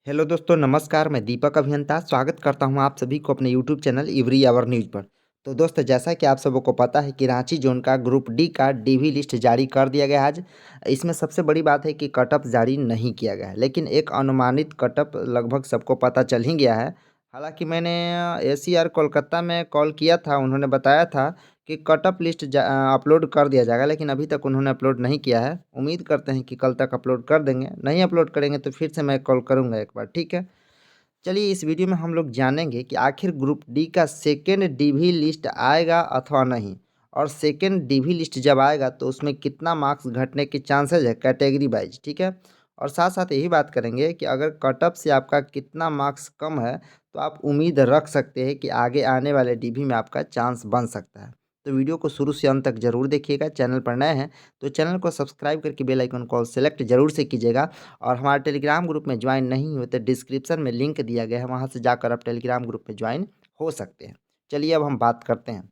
Hello दोस्तों, नमस्कार। मैं दीपक अभियंता स्वागत करता हूं आप सभी को अपने YouTube channel every hour news पर। तो दोस्तों, जैसा कि आप सबों को पता है कि रांची जोन का ग्रुप डी का डीवी लिस्ट जारी कर दिया गया है आज। इसमें सबसे बड़ी बात है कि कट ऑफ जारी नहीं किया गया है, लेकिन एक अनुमानित कट ऑफ लगभग सबको पता चल ही गया है। हालांकि मैंने एसीआर कोलकाता में कॉल किया था, उन्होंने बताया था कि कट ऑफ लिस्ट अपलोड कर दिया जाएगा, लेकिन अभी तक उन्होंने अपलोड नहीं किया है। उम्मीद करते हैं कि कल तक अपलोड कर देंगे। नहीं अपलोड करेंगे तो फिर से मैं कॉल करूंगा एक बार, ठीक है। चलिए, इस वीडियो में हम लोग जानेंगे कि आखिर ग्रुप डी का सेकेंड डीवी लिस्ट आएगा अथवा नहीं, और सेकेंड डीवी लिस्ट जब आएगा तो उसमें कितना मार्क्स घटने के चांसेस है कैटेगरी वाइज, ठीक है। और साथ साथ यही बात करेंगे कि अगर कट ऑफ से आपका कितना मार्क्स कम है तो आप उम्मीद रख सकते हैं कि आगे आने वाले डीवी में आपका चांस बन सकता है। तो वीडियो को शुरू से अंत तक जरूर देखिएगा। चैनल पर नए हैं तो चैनल को सब्सक्राइब करके बेल आइकन को सेलेक्ट जरूर से कीजिएगा। और हमारे टेलीग्राम ग्रुप में ज्वाइन नहीं हुए तो डिस्क्रिप्शन में लिंक दिया गया है, वहाँ से जाकर आप टेलीग्राम ग्रुप में ज्वाइन हो सकते हैं। चलिए, अब हम बात करते हैं।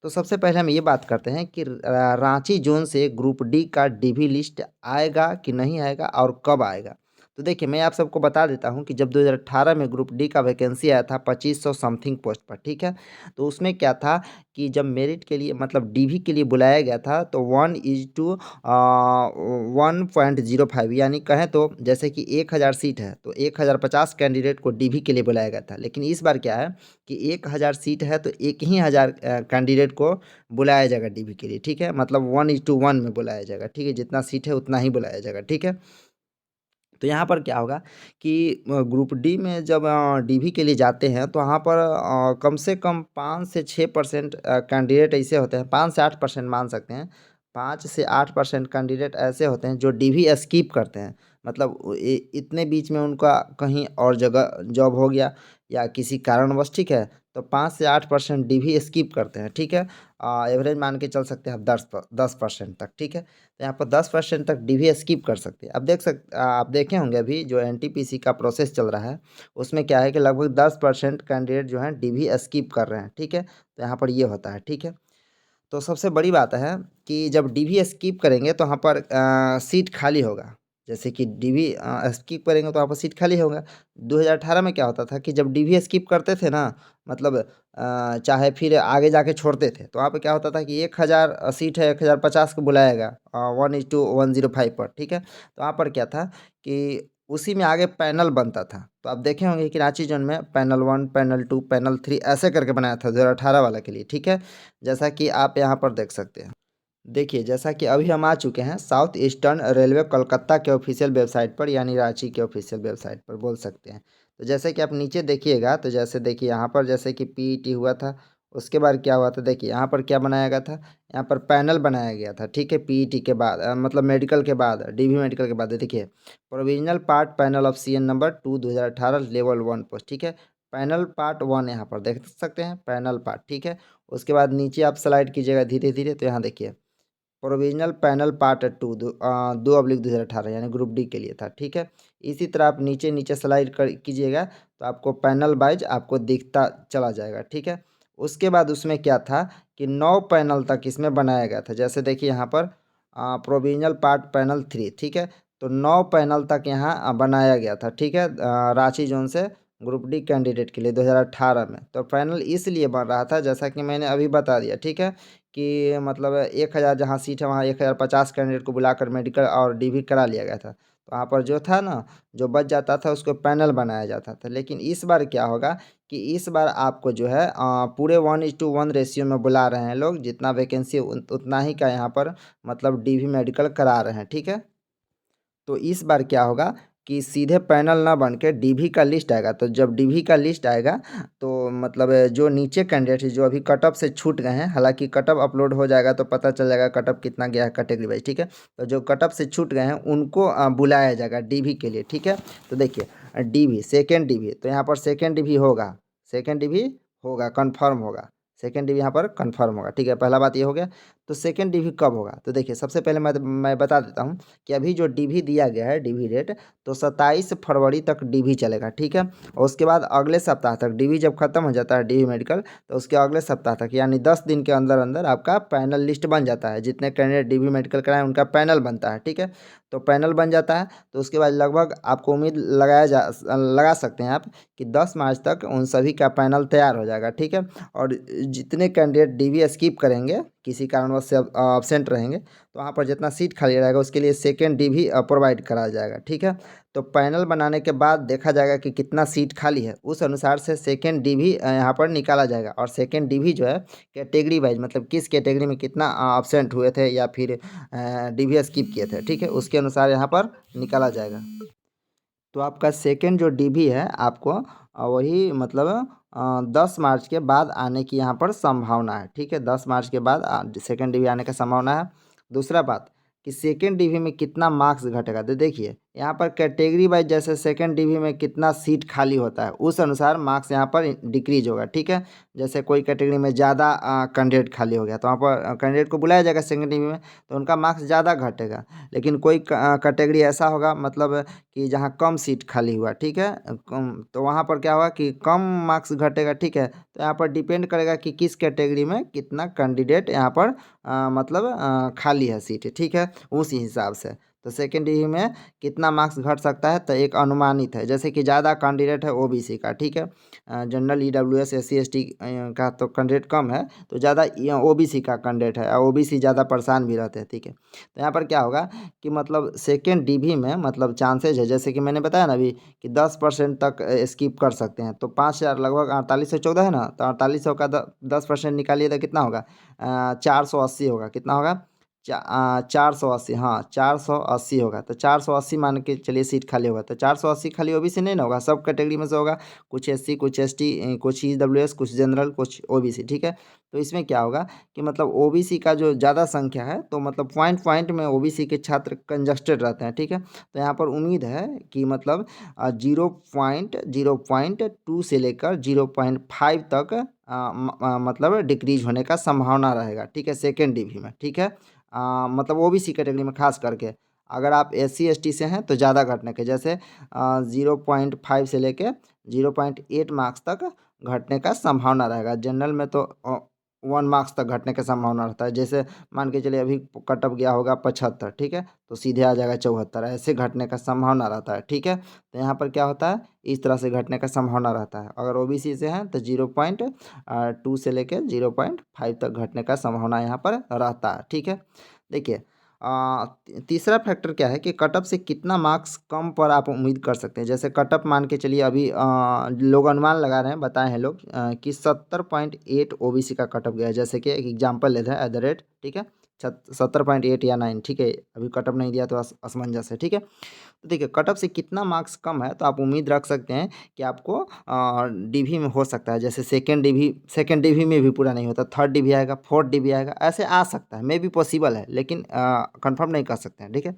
तो सबसे पहले हम ये बात करते हैं कि रांची जोन से ग्रुप डी का डीवी लिस्ट आएगा कि नहीं आएगा और कब आएगा। तो देखिए, मैं आप सबको बता देता हूं कि जब 2018 में ग्रुप डी का वैकेंसी आया था 2500 समथिंग पोस्ट पर, ठीक है। तो उसमें क्या था कि जब मेरिट के लिए मतलब डीवी के लिए बुलाया गया था तो 1:1.05, यानी कहें तो जैसे कि 1000 सीट है तो 1050 कैंडिडेट को डीवी के लिए बुलाया गया था। लेकिन इस बार क्या है कि 1000 सीट है तो एक ही हज़ार कैंडिडेट को बुलाया जाएगा डीवी के लिए, ठीक है। मतलब 1:1 में बुलाया जाएगा, ठीक है। जितना सीट है उतना ही बुलाया जाएगा, ठीक है। तो यहाँ पर क्या होगा कि ग्रुप डी में जब डीवी के लिए जाते हैं तो वहाँ पर कम से कम 5 से 6% कैंडिडेट ऐसे होते हैं, 5 से 8% मान सकते हैं। 5 से 8% कैंडिडेट ऐसे होते हैं जो डीवी स्किप करते हैं। मतलब इतने बीच में उनका कहीं और जगह जॉब हो गया या किसी कारणवश, ठीक है। तो 5 से 8% डीवी स्किप करते हैं, ठीक है। एवरेज मान के चल सकते हैं आप 10% तक, ठीक है। तो यहाँ पर 10% तक डीवी स्किप कर सकते हैं। आप देखे होंगे अभी जो एनटीपीसी का प्रोसेस चल रहा है उसमें क्या है कि लगभग 10% कैंडिडेट जो हैं डीवी स्किप कर रहे हैं, ठीक है। तो यहाँ पर ये होता है, ठीक है। तो सबसे बड़ी बात है कि जब डीवी स्किप करेंगे तो वहाँ पर सीट खाली होगा। जैसे कि डीवी स्किप करेंगे तो वहाँ पर सीट खाली होगा। 2018 में क्या होता था कि जब डीवी स्किप करते थे ना, मतलब चाहे फिर आगे जाके छोड़ते थे तो वहाँ पे क्या होता था कि 1000 सीट है, 1050 को बुलाएगा 1:105 पर, ठीक है। तो वहाँ पर क्या था कि उसी में आगे पैनल बनता था। तो आप देखे होंगे कि रांची जोन में पैनल 1, पैनल 2, पैनल 3 ऐसे करके बनाया था 2018 वाला के लिए, ठीक है। जैसा कि आप यहाँ पर देख सकते हैं। देखिए, जैसा कि अभी हम आ चुके हैं साउथ ईस्टर्न रेलवे कोलकाता के ऑफिशियल वेबसाइट पर, यानी रांची के ऑफिशियल वेबसाइट पर बोल सकते हैं। तो जैसे कि आप नीचे देखिएगा तो जैसे देखिए यहाँ पर जैसे कि पीईटी हुआ था, उसके बाद क्या हुआ था, देखिए यहाँ पर क्या बनाया गया था। यहाँ पर पैनल बनाया गया था, ठीक है। पीईटी के बाद मतलब मेडिकल के बाद, डीवी मेडिकल के बाद देखिए provisional part panel of CN number 2 2018 level 1 post, ठीक है। पैनल पार्ट 1 यहाँ पर देख सकते हैं, पैनल पार्ट, ठीक है। उसके बाद नीचे आप स्लाइड कीजिएगा धीरे धीरे तो यहाँ देखिए प्रोविजनल पैनल पार्ट 2 2/2018 यानी ग्रुप डी के लिए था, ठीक है। इसी तरह आप नीचे नीचे स्लाइड कर कीजिएगा तो आपको पैनल वाइज आपको दिखता चला जाएगा, ठीक है। उसके बाद उसमें क्या था कि 9 पैनल तक इसमें बनाया गया था। जैसे देखिए यहाँ पर प्रोविजनल पार्ट पैनल 3, ठीक है। तो 9 पैनल तक यहाँ बनाया गया था, ठीक है। रांची जोन से ग्रुप डी कैंडिडेट के लिए 2018 में तो पैनल इसलिए बन रहा था जैसा कि मैंने अभी बता दिया, ठीक है। कि मतलब 1000 जहाँ सीट है वहाँ 1050 कैंडिडेट को बुलाकर मेडिकल और डीवी करा लिया गया था। तो वहाँ पर जो था ना, जो बच जाता था उसको पैनल बनाया जाता था। लेकिन इस बार क्या होगा कि इस बार आपको जो है पूरे 1:1 रेशियो में बुला रहे हैं लोग। जितना वैकेंसी उतना ही का यहाँ पर मतलब डीवी मेडिकल करा रहे हैं, ठीक है। तो इस बार क्या होगा कि सीधे पैनल ना बन के डीवी का लिस्ट आएगा। तो जब डीवी का लिस्ट आएगा तो मतलब जो नीचे कैंडिडेट है जो अभी कट ऑफ से छूट गए हैं, हालांकि कट ऑफ अपलोड हो जाएगा तो पता चल जाएगा कट ऑफ कितना गया है कैटेगरी वाइज, ठीक है। तो जो कट ऑफ से छूट गए हैं उनको बुलाया जाएगा डीवी के लिए, ठीक है। तो देखिए डीवी सेकेंड डीवी, तो यहाँ पर सेकेंड डीवी होगा, सेकेंड डीवी होगा, कन्फर्म होगा। सेकेंड डीवी यहाँ पर कन्फर्म होगा, ठीक है। पहला बात ये हो गया। तो सेकेंड डीवी कब होगा? तो देखिए सबसे पहले मैं बता देता हूँ कि अभी जो डीवी दिया गया है डीवी रेट, तो 27 फरवरी तक डीवी चलेगा, ठीक है। और उसके बाद अगले सप्ताह तक डीवी जब खत्म हो जाता है डीवी मेडिकल, तो उसके अगले सप्ताह तक यानी 10 दिन के अंदर अंदर आपका पैनल लिस्ट बन जाता है। जितने कैंडिडेट डीवी मेडिकल कराएं उनका पैनल बनता है, ठीक है। तो पैनल बन जाता है, तो उसके बाद लगभग आपको उम्मीद लगा सकते हैं आप कि 10 मार्च तक उन सभी का पैनल तैयार हो जाएगा, ठीक है। और जितने कैंडिडेट डीवी स्किप करेंगे, किसी कारणवश से अब्सेंट रहेंगे, तो वहाँ पर जितना सीट खाली रहेगा उसके लिए सेकेंड डीवी प्रोवाइड कराया जाएगा, ठीक है। तो पैनल बनाने के बाद देखा जाएगा कि कितना सीट खाली है, उस अनुसार से सेकेंड डीवी यहाँ पर निकाला जाएगा। और सेकेंड डीवी जो है कैटेगरी वाइज, मतलब किस कैटेगरी में कितना अब्सेंट हुए थे या फिर डीवी स्किप किए थे, ठीक है, उसके अनुसार यहाँ पर निकाला जाएगा। तो आपका सेकेंड जो डीवी है आपको वही मतलब 10 मार्च के बाद आने की यहाँ पर संभावना है, ठीक है। 10 मार्च के बाद सेकेंड डीवी आने का संभावना है। दूसरा बात कि सेकेंड डीवी में कितना मार्क्स घटेगा, तो देखिए यहाँ पर कैटेगरी वाइज जैसे सेकेंड डीवी में कितना सीट खाली होता है उस अनुसार मार्क्स यहाँ पर डिक्रीज होगा, ठीक है। जैसे कोई कैटेगरी में ज़्यादा कैंडिडेट खाली हो गया तो वहाँ पर कैंडिडेट को बुलाया जाएगा सेकेंड डीवी में, तो उनका मार्क्स ज़्यादा घटेगा। लेकिन कोई कैटेगरी ऐसा होगा मतलब कि जहाँ कम सीट खाली हुआ, ठीक है, तो वहाँ पर क्या होगा कि कम मार्क्स घटेगा, ठीक है। तो यहाँ पर डिपेंड करेगा कि किस कैटेगरी में कितना कैंडिडेट यहाँ पर मतलब खाली है सीट, ठीक है, उसी हिसाब से। तो सेकेंड डीवी में कितना मार्क्स घट सकता है, तो एक अनुमानित है। जैसे कि ज़्यादा कैंडिडेट है ओबीसी का, ठीक है, जनरल ईडब्ल्यूएस एससी एसटी का तो कैंडिडेट कम है, तो ज़्यादा ओबीसी का कैंडिडेट है, ओबीसी ज़्यादा परेशान भी रहते हैं, ठीक है। तो यहाँ पर क्या होगा कि मतलब सेकेंड डीवी में मतलब चांसेज है, जैसे कि मैंने बताया ना अभी कि 10% तक स्किप कर सकते हैं। तो 5000 लगभग 4814 है ना, तो 4800 का 10% निकालिए तो कितना होगा, 480 होगा। कितना होगा, 480, हाँ 480 होगा। तो 480 मान के चलिए सीट खाली होगा, तो 480 खाली ओबीसी नहीं ना होगा, सब कैटेगरी में से होगा, कुछ एससी कुछ एसटी कुछ ईडब्ल्यूएस कुछ जनरल कुछ ओबीसी, ठीक है। तो इसमें क्या होगा कि मतलब ओबीसी का जो ज़्यादा संख्या है, तो मतलब पॉइंट पॉइंट में ओबीसी के छात्र कंजस्टेड रहते हैं, ठीक है। तो यहाँ पर उम्मीद है कि मतलब 0.2 से लेकर 0.5 तक मतलब डिक्रीज होने का संभावना रहेगा, ठीक है, सेकेंड डीवी में, ठीक है। मतलब ओबीसी कैटेगरी में खास करके अगर आप एससी एसटी से हैं तो ज़्यादा घटने के, जैसे 0.5 से लेके 0.8 मार्क्स तक घटने का संभावना रहेगा। जनरल में तो 1 मार्क्स तक घटने का संभावना रहता है। जैसे मान के चलिए अभी कट ऑफ गया होगा 75, ठीक है, तो सीधे आ जाएगा 74, ऐसे घटने का संभावना रहता है, ठीक है। तो यहाँ पर क्या होता है, इस तरह से घटने का संभावना रहता है। अगर ओबीसी से हैं तो 0.2 से लेकर 0.5 तक घटने का संभावना यहाँ पर रहता है, ठीक है। देखिए तीसरा फैक्टर क्या है कि कटअप से कितना मार्क्स कम पर आप उम्मीद कर सकते हैं। जैसे कटअप मान के चलिए अभी लोग अनुमान लगा रहे हैं, बताए हैं लोग कि 70.8 ओबीसी का कटअप गया है। जैसे कि एक एग्जांपल लेते हैं @ ठीक है, 70.8 या 9, ठीक है, अभी कटअप नहीं दिया तो असमंजस है, ठीक है। तो देखिए कट ऑफ से कितना मार्क्स कम है तो आप उम्मीद रख सकते हैं कि आपको डीवी में हो सकता है। जैसे सेकेंड डीवी में भी पूरा नहीं होता, थर्ड डीवी आएगा, फोर्थ डीवी आएगा, ऐसे आ सकता है, मे भी पॉसिबल है, लेकिन कंफर्म नहीं कर सकते हैं, ठीक है।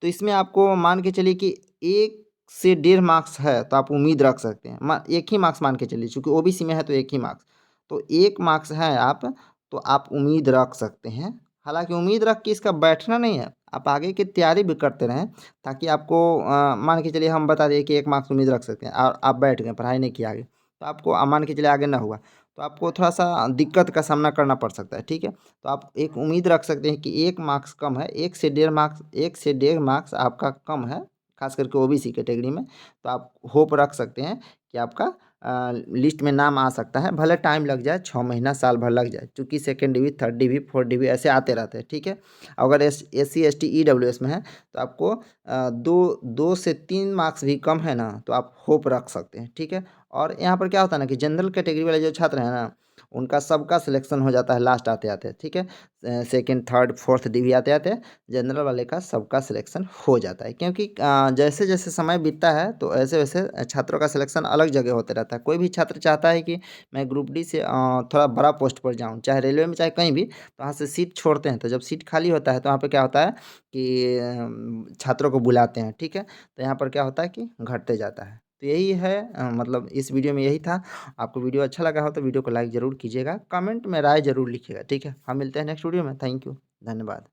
तो इसमें आपको मान के चलिए कि 1 से 1.5 मार्क्स है तो आप उम्मीद रख सकते हैं। एक ही मार्क्स मान के चलिए, चूँकि ओबीसी में है तो एक ही मार्क्स, तो 1 मार्क्स है आप, तो आप उम्मीद रख सकते हैं। हालांकि उम्मीद रख के इसका बैठना नहीं है, आप आगे की तैयारी भी करते रहें, ताकि आपको मान के चलिए हम बता दें कि 1 मार्क्स उम्मीद रख सकते हैं और आप बैठ गए, पढ़ाई नहीं किया आगे, तो आपको मान के चलिए आगे ना हुआ, तो आपको थोड़ा सा दिक्कत का सामना करना पड़ सकता है, ठीक है। तो आप एक उम्मीद रख सकते हैं कि 1 मार्क्स कम है, 1 से 1.5 मार्क्स, 1 से 1.5 मार्क्स आपका कम है, खास करके ओबीसी कैटेगरी में। तो आप होप रख सकते हैं कि आपका लिस्ट में नाम आ सकता है, भले टाइम लग जाए, 6 महीना साल भर लग जाए, क्योंकि second DV third DV fourth DV ऐसे आते रहते हैं, ठीक है। अगर एससी एसटी ईडब्ल्यूएस में है तो आपको 2 से 3 मार्क्स भी कम है ना, तो आप होप रख सकते हैं, ठीक है। और यहाँ पर क्या होता है ना कि जनरल कैटेगरी वाले जो छात्र हैं ना, उनका सबका सिलेक्शन हो जाता है लास्ट आते आते, ठीक है, सेकेंड थर्ड फोर्थ डीवी आते आते जनरल वाले का सबका सिलेक्शन हो जाता है। क्योंकि जैसे जैसे समय बीतता है तो ऐसे वैसे छात्रों का सिलेक्शन अलग जगह होते रहता है। कोई भी छात्र चाहता है कि मैं ग्रुप डी से थोड़ा बड़ा पोस्ट पर जाऊँ, चाहे रेलवे में चाहे कहीं भी, तो वहाँ से सीट छोड़ते हैं। तो जब सीट खाली होता है तो वहाँ पे क्या होता है कि छात्रों को बुलाते हैं, ठीक है। तो यहाँ पर क्या होता है कि घटते जाता है। तो यही है मतलब इस वीडियो में यही था। आपको वीडियो अच्छा लगा हो तो वीडियो को लाइक ज़रूर कीजिएगा, कमेंट में राय ज़रूर लिखिएगा, ठीक है? हम मिलते हैं नेक्स्ट वीडियो में। थैंक यू, धन्यवाद।